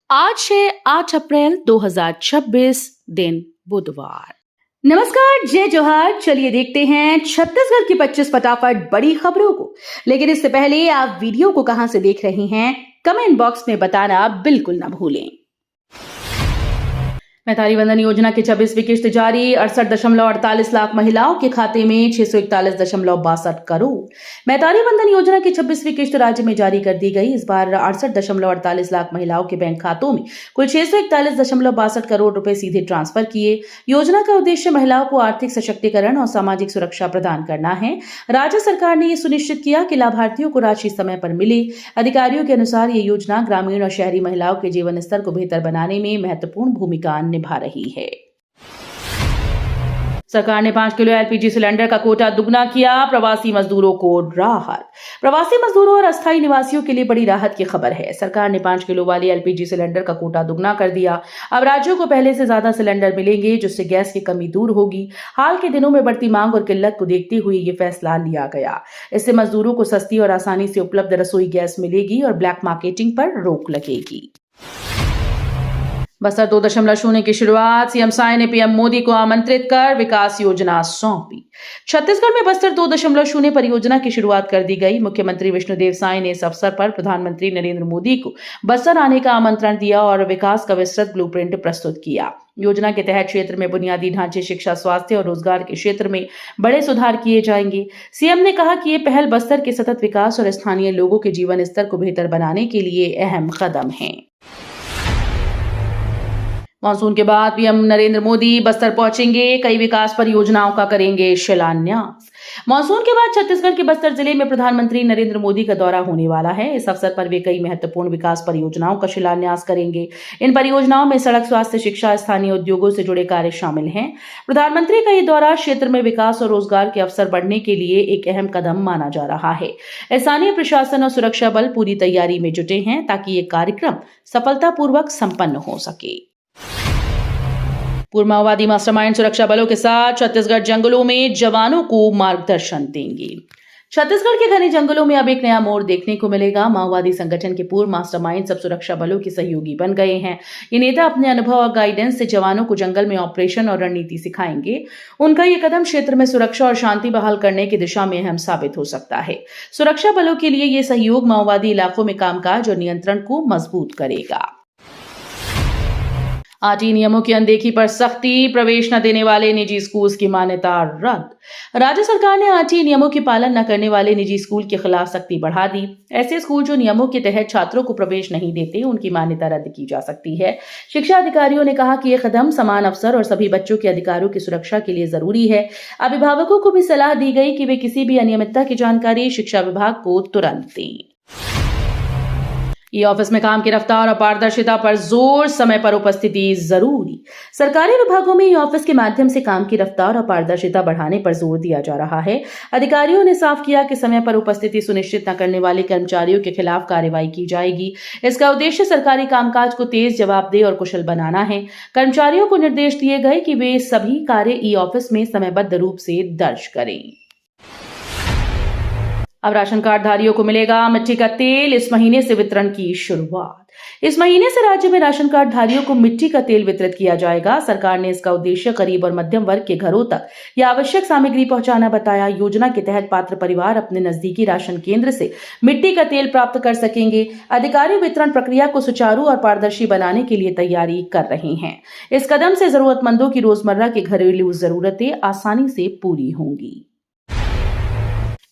आज है 8 अप्रैल 2026 दिन बुधवार। नमस्कार, जय जोहार। चलिए देखते हैं छत्तीसगढ़ की 25 फटाफट बड़ी खबरों को। लेकिन इससे पहले आप वीडियो को कहां से देख रहे हैं, कमेंट बॉक्स में बताना बिल्कुल ना भूलें। मैथारी वंदन योजना की 26वीं किश्त जारी। 68.48 लाख महिलाओं के खाते में 641.62 करोड़। मैथारी वंदन योजना की 26वीं किश्त राज्य में जारी कर दी गई। इस बार 68.48 लाख महिलाओं के बैंक खातों में कुल 641.62 करोड़ रुपए सीधे ट्रांसफर किए। योजना का उद्देश्य महिलाओं को आर्थिक सशक्तिकरण और सामाजिक सुरक्षा प्रदान करना है। राज्य सरकार ने यह सुनिश्चित किया कि लाभार्थियों को राशि समय पर मिले। अधिकारियों के अनुसार ये योजना ग्रामीण और शहरी महिलाओं के जीवन स्तर को बेहतर बनाने में महत्वपूर्ण भूमिका निभा रही है। सरकार ने 5 किलो एलपीजी सिलेंडर का कोटा दुगना किया। प्रवासी मजदूरों को राहत। प्रवासी मजदूरों और अस्थायी निवासियों के लिए बड़ी राहत की खबर है। सरकार ने 5 किलो वाली एलपीजी सिलेंडर का कोटा दुगना कर दिया। अब राज्यों को पहले से ज्यादा सिलेंडर मिलेंगे, जिससे गैस की कमी दूर होगी। हाल के दिनों में बढ़ती मांग और किल्लत को देखते हुए ये फैसला लिया गया। इससे मजदूरों को सस्ती और आसानी से उपलब्ध रसोई गैस मिलेगी और ब्लैक मार्केटिंग पर रोक लगेगी। बस्तर 2.0 की शुरुआत। सीएम साय ने पीएम मोदी को आमंत्रित कर विकास योजना सौंपी। छत्तीसगढ़ में बस्तर 2.0 परियोजना की शुरुआत कर दी गई। मुख्यमंत्री विष्णुदेव साय ने इस अवसर पर प्रधानमंत्री नरेंद्र मोदी को बस्तर आने का आमंत्रण दिया और विकास का विस्तृत ब्लूप्रिंट प्रस्तुत किया। योजना के तहत क्षेत्र में बुनियादी ढांचे, शिक्षा, स्वास्थ्य और रोजगार के क्षेत्र में बड़े सुधार किए जाएंगे। सीएम ने कहा कि ये पहल बस्तर के सतत विकास और स्थानीय लोगों के जीवन स्तर को बेहतर बनाने के लिए अहम कदम है। मानसून के बाद पीएम नरेंद्र मोदी बस्तर पहुंचेंगे। कई विकास परियोजनाओं का करेंगे शिलान्यास। मानसून के बाद छत्तीसगढ़ के बस्तर जिले में प्रधानमंत्री नरेंद्र मोदी का दौरा होने वाला है। इस अवसर पर वे कई महत्वपूर्ण विकास परियोजनाओं का शिलान्यास करेंगे। इन परियोजनाओं में सड़क, स्वास्थ्य, शिक्षा, स्थानीय उद्योगों से जुड़े कार्य शामिल हैं। प्रधानमंत्री का ये दौरा क्षेत्र में विकास और रोजगार के अवसर बढ़ने के लिए एक अहम कदम माना जा रहा है। स्थानीय प्रशासन और सुरक्षा बल पूरी तैयारी में जुटे हैं ताकि ये कार्यक्रम सफलतापूर्वक संपन्न हो सके। पूर्व माओवादी मास्टरमाइंड सुरक्षा बलों के साथ छत्तीसगढ़ जंगलों में जवानों को मार्गदर्शन देंगे। छत्तीसगढ़ के घने जंगलों में अब एक नया मोड़ देखने को मिलेगा। माओवादी संगठन के पूर्व मास्टरमाइंड सब सुरक्षा बलों के सहयोगी बन गए हैं। ये नेता अपने अनुभव और गाइडेंस से जवानों को जंगल में ऑपरेशन और रणनीति सिखाएंगे। उनका ये कदम क्षेत्र में सुरक्षा और शांति बहाल करने की दिशा में अहम साबित हो सकता है। सुरक्षा बलों के लिए ये सहयोग माओवादी इलाकों में कामकाज और नियंत्रण को मजबूत करेगा। आरटी नियमों की अनदेखी पर सख्ती। प्रवेश न देने वाले निजी स्कूल की मान्यता रद्द। राज्य सरकार ने आरटी नियमों की पालन न करने वाले निजी स्कूल के खिलाफ सख्ती बढ़ा दी। ऐसे स्कूल जो नियमों के तहत छात्रों को प्रवेश नहीं देते, उनकी मान्यता रद्द की जा सकती है। शिक्षा अधिकारियों ने कहा कि यह कदम समान अवसर और सभी बच्चों के अधिकारों की सुरक्षा के लिए जरूरी है। अभिभावकों को भी सलाह दी गई कि वे किसी भी अनियमितता की जानकारी शिक्षा विभाग को तुरंत दें। ई ऑफिस में काम की रफ्तार और पारदर्शिता पर जोर। समय पर उपस्थिति जरूरी। सरकारी विभागों में ई ऑफिस के माध्यम से काम की रफ्तार और पारदर्शिता बढ़ाने पर जोर दिया जा रहा है। अधिकारियों ने साफ किया कि समय पर उपस्थिति सुनिश्चित न करने वाले कर्मचारियों के खिलाफ कार्रवाई की जाएगी। इसका उद्देश्य सरकारी कामकाज को तेज, जवाबदेह और कुशल बनाना है। कर्मचारियों को निर्देश दिए गए कि वे सभी कार्य ई ऑफिस में समयबद्ध रूप से दर्ज करें। अब राशन कार्ड धारियों को मिलेगा मिट्टी का तेल। इस महीने से वितरण की शुरुआत। इस महीने से राज्य में राशन कार्ड धारियों को मिट्टी का तेल वितरित किया जाएगा। सरकार ने इसका उद्देश्य गरीब और मध्यम वर्ग के घरों तक यह आवश्यक सामग्री पहुंचाना बताया। योजना के तहत पात्र परिवार अपने नजदीकी राशन केंद्र से मिट्टी का तेल प्राप्त कर सकेंगे। अधिकारी वितरण प्रक्रिया को सुचारू और पारदर्शी बनाने के लिए तैयारी कर रहे हैं। इस कदम से जरूरतमंदों की रोजमर्रा की घरेलू जरूरतें आसानी से पूरी होंगी।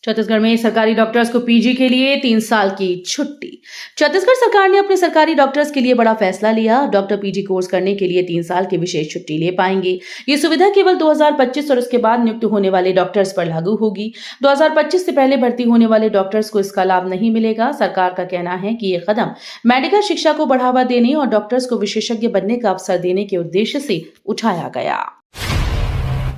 छत्तीसगढ़ में सरकारी डॉक्टर्स को पीजी के लिए 3 साल की छुट्टी। छत्तीसगढ़ सरकार ने अपने सरकारी डॉक्टर्स के लिए बड़ा फैसला लिया। डॉक्टर पीजी कोर्स करने के लिए 3 साल की विशेष छुट्टी ले पाएंगे। ये सुविधा केवल 2025 और उसके बाद नियुक्त होने वाले डॉक्टर्स पर लागू होगी। 2025 से पहले भर्ती होने वाले डॉक्टर्स को इसका लाभ नहीं मिलेगा। सरकार का कहना है कि यह कदम मेडिकल शिक्षा को बढ़ावा देने और डॉक्टर्स को विशेषज्ञ बनने का अवसर देने के उद्देश्य से उठाया गया।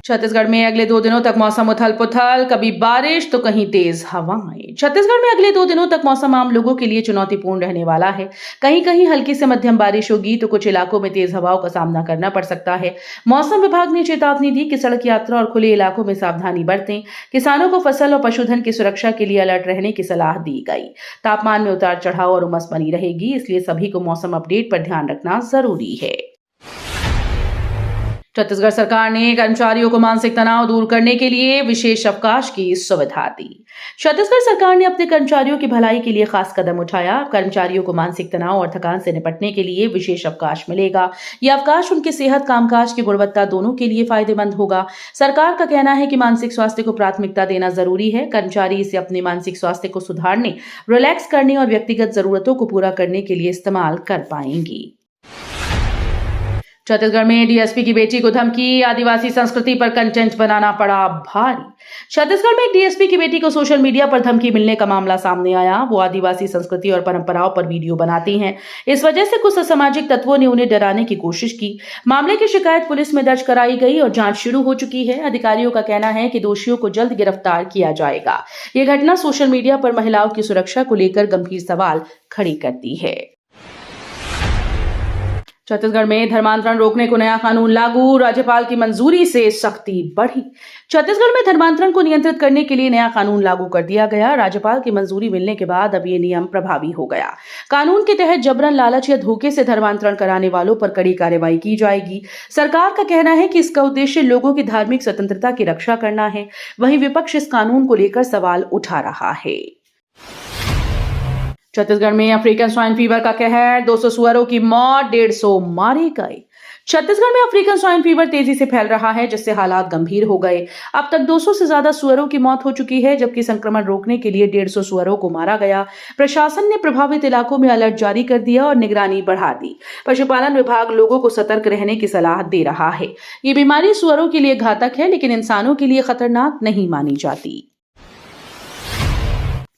छत्तीसगढ़ में अगले 2 दिनों तक मौसम उथल-पुथल, कभी बारिश तो कहीं तेज हवाएं। छत्तीसगढ़ में अगले 2 दिनों तक मौसम आम लोगों के लिए चुनौतीपूर्ण रहने वाला है। कहीं-कहीं हल्की से मध्यम बारिश होगी तो कुछ इलाकों में तेज हवाओं का सामना करना पड़ सकता है। मौसम विभाग ने चेतावनी दी कि सड़क यात्रा और खुले इलाकों में सावधानी बरतें। किसानों को फसल और पशुधन की सुरक्षा के लिए अलर्ट रहने की सलाह दी गई। तापमान में उतार-चढ़ाव और उमस बनी रहेगी, इसलिए सभी को मौसम अपडेट पर ध्यान रखना जरूरी है। छत्तीसगढ़ सरकार ने कर्मचारियों को मानसिक तनाव दूर करने के लिए विशेष अवकाश की सुविधा दी। छत्तीसगढ़ सरकार ने अपने कर्मचारियों की भलाई के लिए खास कदम उठाया। कर्मचारियों को मानसिक तनाव और थकान से निपटने के लिए विशेष अवकाश मिलेगा। यह अवकाश उनके सेहत, कामकाज की गुणवत्ता दोनों के लिए फायदेमंद होगा। सरकार का कहना है कि मानसिक स्वास्थ्य को प्राथमिकता देना जरूरी है। कर्मचारी इसे अपने मानसिक स्वास्थ्य को सुधारने, रिलैक्स करने और व्यक्तिगत जरूरतों को पूरा करने के लिए इस्तेमाल कर पाएंगी। छत्तीसगढ़ में डीएसपी की बेटी को धमकी, आदिवासी संस्कृति पर कंटेंट बनाना पड़ा भारी। छत्तीसगढ़ में एक डीएसपी की बेटी को सोशल मीडिया पर धमकी मिलने का मामला सामने आया। वो आदिवासी संस्कृति और परंपराओं पर वीडियो बनाती हैं। इस वजह से कुछ असामाजिक तत्वों ने उन्हें डराने की कोशिश की। मामले की शिकायत पुलिस में दर्ज कराई गई और जांच शुरू हो चुकी है। अधिकारियों का कहना है कि दोषियों को जल्द गिरफ्तार किया जाएगा। ये घटना सोशल मीडिया पर महिलाओं की सुरक्षा को लेकर गंभीर सवाल खड़ी करती है। छत्तीसगढ़ में धर्मांतरण रोकने को नया कानून लागू, राज्यपाल की मंजूरी से सख्ती बढ़ी। छत्तीसगढ़ में धर्मांतरण को नियंत्रित करने के लिए नया कानून लागू कर दिया गया। राज्यपाल की मंजूरी मिलने के बाद अब ये नियम प्रभावी हो गया। कानून के तहत जबरन, लालच या धोखे से धर्मांतरण कराने वालों पर कड़ी कार्रवाई की जाएगी। सरकार का कहना है कि इसका उद्देश्य लोगों की धार्मिक स्वतंत्रता की रक्षा करना है। वहीं विपक्ष इस कानून को लेकर सवाल उठा रहा है। छत्तीसगढ़ में अफ्रीकन स्वाइन फीवर का कहर, 200 सुअरों की मौत, 150 मारे गए। छत्तीसगढ़ में अफ्रीकन स्वाइन फीवर तेजी से फैल रहा है, जिससे हालात गंभीर हो गए। अब तक 200 से ज्यादा सुअरों की मौत हो चुकी है, जबकि संक्रमण रोकने के लिए 150 सुअरों को मारा गया। प्रशासन ने प्रभावित इलाकों में अलर्ट जारी कर दिया और निगरानी बढ़ा दी। पशुपालन विभाग लोगों को सतर्क रहने की सलाह दे रहा है। ये बीमारी सुअरों के लिए घातक है, लेकिन इंसानों के लिए खतरनाक नहीं मानी जाती।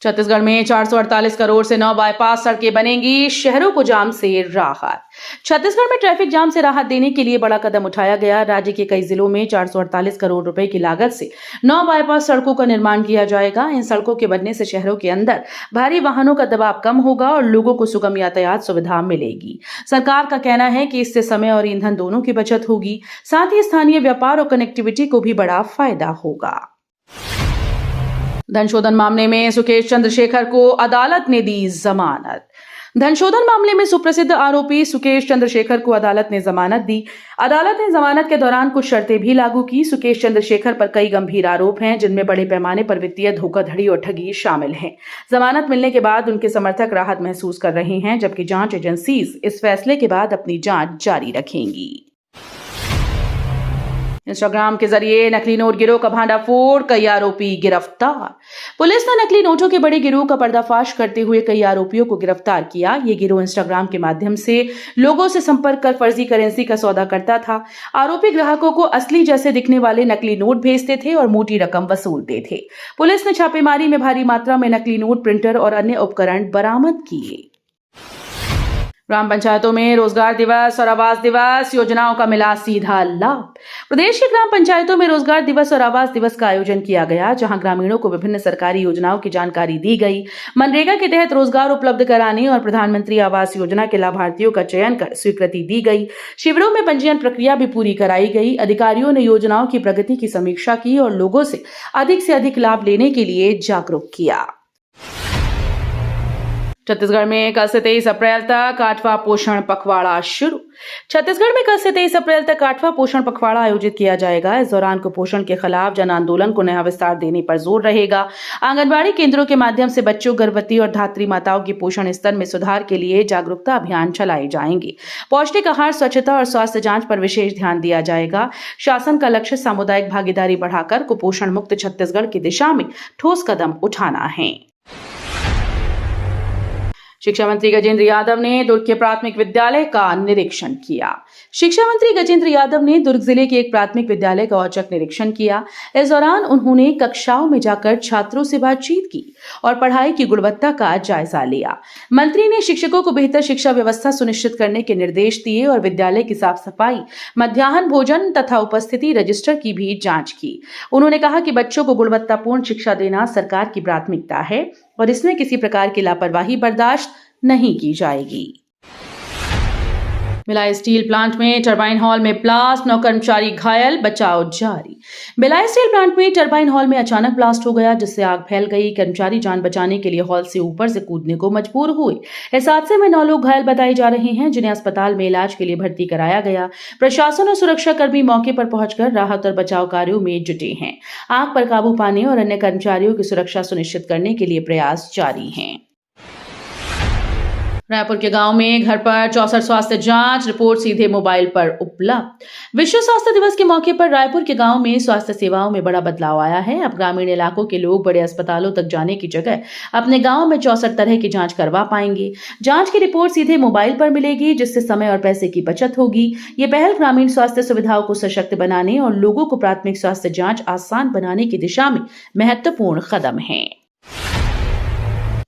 छत्तीसगढ़ में 448 करोड़ से 9 बाईपास सड़कें बनेंगी, शहरों को जाम से राहत। छत्तीसगढ़ में ट्रैफिक जाम से राहत देने के लिए बड़ा कदम उठाया गया। राज्य के कई जिलों में 448 करोड़ रुपए की लागत से 9 बाईपास सड़कों का निर्माण किया जाएगा। इन सड़कों के बनने से शहरों के अंदर भारी वाहनों का दबाव कम होगा और लोगों को सुगम यातायात सुविधा मिलेगी। सरकार का कहना है कि इससे समय और ईंधन दोनों की बचत होगी। साथ ही स्थानीय व्यापार और कनेक्टिविटी को भी बड़ा फायदा होगा। धनशोधन मामले में सुकेश चंद्रशेखर को अदालत ने दी जमानत। धनशोधन मामले में सुप्रसिद्ध आरोपी सुकेश चंद्रशेखर को अदालत ने जमानत दी। अदालत ने जमानत के दौरान कुछ शर्तें भी लागू की। सुकेश चंद्रशेखर पर कई गंभीर आरोप हैं, जिनमें बड़े पैमाने पर वित्तीय धोखाधड़ी और ठगी शामिल हैं। जमानत मिलने के बाद उनके समर्थक राहत महसूस कर रहे हैं, जबकि जांच एजेंसीज इस फैसले के बाद अपनी जांच जारी रखेंगी। इंस्टाग्राम के जरिए नकली नोट गिरोह का भांडाफोड़, कई आरोपी गिरफ्तार। पुलिस ने नकली नोटों के बड़े गिरोह का पर्दाफाश करते हुए कई आरोपियों को गिरफ्तार किया। ये गिरोह इंस्टाग्राम के माध्यम से लोगों से संपर्क कर फर्जी करेंसी का सौदा करता था। आरोपी ग्राहकों को असली जैसे दिखने वाले नकली नोट भेजते थे और मोटी रकम वसूलते थे। पुलिस ने छापेमारी में भारी मात्रा में नकली नोट, प्रिंटर और अन्य उपकरण बरामद किए। ग्राम पंचायतों में रोजगार दिवस और आवास दिवस योजनाओं का मिला सीधा लाभ। प्रदेश की ग्राम पंचायतों में रोजगार दिवस और आवास दिवस का आयोजन किया गया, जहां ग्रामीणों को विभिन्न सरकारी योजनाओं की जानकारी दी गई। मनरेगा के तहत रोजगार उपलब्ध कराने और प्रधानमंत्री आवास योजना के लाभार्थियों का चयन कर स्वीकृति दी गई। शिविरों में पंजीयन प्रक्रिया भी पूरी कराई गई। अधिकारियों ने योजनाओं की प्रगति की समीक्षा की और लोगों से अधिक लाभ लेने के लिए जागरूक किया। छत्तीसगढ़ में कल से 23 अप्रैल तक 8वां पोषण पखवाड़ा शुरू। छत्तीसगढ़ में कल से 23 अप्रैल तक 8वां पोषण पखवाड़ा आयोजित किया जाएगा। इस दौरान कुपोषण के खिलाफ जन आंदोलन को नया विस्तार देने पर जोर रहेगा। आंगनबाड़ी केंद्रों के माध्यम से बच्चों, गर्भवती और धात्री माताओं के पोषण स्तर में सुधार के लिए जागरूकता अभियान चलाए जाएंगे। पौष्टिक आहार, स्वच्छता और स्वास्थ्य जांच पर विशेष ध्यान दिया जाएगा। शासन का लक्ष्य सामुदायिक भागीदारी बढ़ाकर कुपोषण मुक्त छत्तीसगढ़ की दिशा में ठोस कदम उठाना है। शिक्षा मंत्री गजेंद्र यादव ने दुर्ग के प्राथमिक विद्यालय का निरीक्षण किया। शिक्षा मंत्री गजेंद्र यादव ने दुर्ग जिले के एक प्राथमिक विद्यालय का औचक निरीक्षण किया। इस दौरान उन्होंने कक्षाओं में जाकर छात्रों से बातचीत की और पढ़ाई की गुणवत्ता का जायजा लिया। मंत्री ने शिक्षकों को बेहतर शिक्षा व्यवस्था सुनिश्चित करने के निर्देश दिए और विद्यालय की साफ सफाई, मध्याह्न भोजन तथा उपस्थिति रजिस्टर की भी जांच की। उन्होंने कहा कि बच्चों को गुणवत्तापूर्ण शिक्षा देना सरकार की प्राथमिकता है और इसमें किसी प्रकार की लापरवाही बर्दाश्त नहीं की जाएगी। भिलाई स्टील प्लांट में टरबाइन हॉल में ब्लास्ट, 9 कर्मचारी घायल, बचाव जारी। भिलाई स्टील प्लांट में टरबाइन हॉल में अचानक ब्लास्ट हो गया, जिससे आग फैल गई। कर्मचारी जान बचाने के लिए हॉल से ऊपर से कूदने को मजबूर हुए। इस हादसे में 9 लोग घायल बताए जा रहे हैं, जिन्हें अस्पताल में इलाज के लिए भर्ती कराया गया। प्रशासन और सुरक्षा कर्मी मौके पर पहुंचकर राहत और बचाव कार्यों में जुटे हैं। आग पर काबू पाने और अन्य कर्मचारियों की सुरक्षा सुनिश्चित करने के लिए प्रयास जारी हैं। रायपुर के गांव में घर पर 64 स्वास्थ्य जांच रिपोर्ट सीधे मोबाइल पर उपलब्ध। विश्व स्वास्थ्य दिवस के मौके पर रायपुर के गांव में स्वास्थ्य सेवाओं में बड़ा बदलाव आया है। अब ग्रामीण इलाकों के लोग बड़े अस्पतालों तक जाने की जगह अपने गांव में 64 तरह की जांच करवा पाएंगे। जांच की रिपोर्ट सीधे मोबाइल पर मिलेगी, जिससे समय और पैसे की बचत होगी। ये पहल ग्रामीण स्वास्थ्य सुविधाओं को सशक्त बनाने और लोगों को प्राथमिक स्वास्थ्य जांच आसान बनाने की दिशा में महत्वपूर्ण कदम है।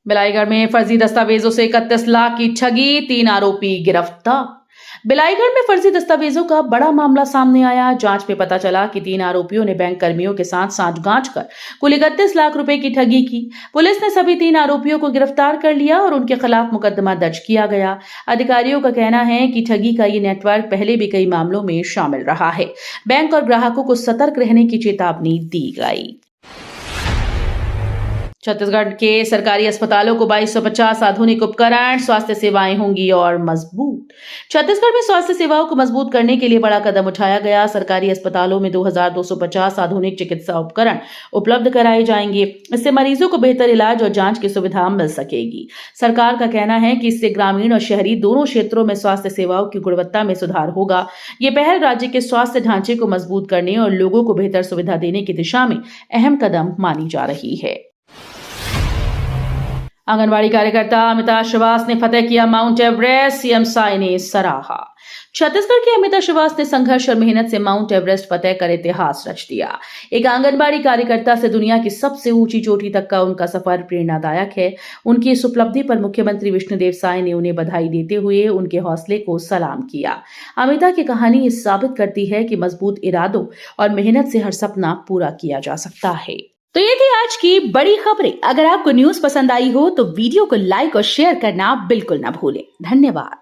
बिलाईगढ़ में फर्जी दस्तावेजों से 31 लाख की ठगी, 3 आरोपी गिरफ्तार। बिलाईगढ़ में फर्जी दस्तावेजों का बड़ा मामला सामने आया। जांच में पता चला कि 3 आरोपियों ने बैंक कर्मियों के साथ सांठगांठ कर कुल 31 लाख रुपए की ठगी की। पुलिस ने सभी 3 आरोपियों को गिरफ्तार कर लिया और उनके खिलाफ मुकदमा दर्ज किया गया। अधिकारियों का कहना है कि ठगी का ये नेटवर्क पहले भी कई मामलों में शामिल रहा है। बैंक और ग्राहकों को सतर्क रहने की चेतावनी दी गई। छत्तीसगढ़ के सरकारी अस्पतालों को 2250 आधुनिक उपकरण, स्वास्थ्य सेवाएं होंगी और मजबूत। छत्तीसगढ़ में स्वास्थ्य सेवाओं को मजबूत करने के लिए बड़ा कदम उठाया गया। सरकारी अस्पतालों में 2250 आधुनिक चिकित्सा उपकरण उपलब्ध कराए जाएंगे। इससे मरीजों को बेहतर इलाज और जांच की सुविधा मिल सकेगी। सरकार का कहना है कि इससे ग्रामीण और शहरी दोनों क्षेत्रों में स्वास्थ्य सेवाओं की गुणवत्ता में सुधार होगा। ये पहल राज्य के स्वास्थ्य ढांचे को मजबूत करने और लोगों को बेहतर सुविधा देने की दिशा में अहम कदम मानी जा रही है। आंगनबाड़ी कार्यकर्ता अमिता श्रीवास ने फतेह किया माउंट एवरेस्ट, सीएम साई ने सराहा। छत्तीसगढ़ की अमिता श्रीवास ने संघर्ष और मेहनत से माउंट एवरेस्ट फतेह कर इतिहास रच दिया। एक आंगनबाड़ी कार्यकर्ता से दुनिया की सबसे ऊंची चोटी तक का उनका सफर प्रेरणादायक है। उनकी इस उपलब्धि पर मुख्यमंत्री विष्णुदेव साय ने उन्हें बधाई देते हुए उनके हौसले को सलाम किया। अमिता की कहानी ये साबित करती है कि मजबूत इरादों और मेहनत से हर सपना पूरा किया जा सकता है। तो ये थी आज की बड़ी खबरें। अगर आपको न्यूज पसंद आई हो तो वीडियो को लाइक और शेयर करना बिल्कुल ना भूलें। धन्यवाद।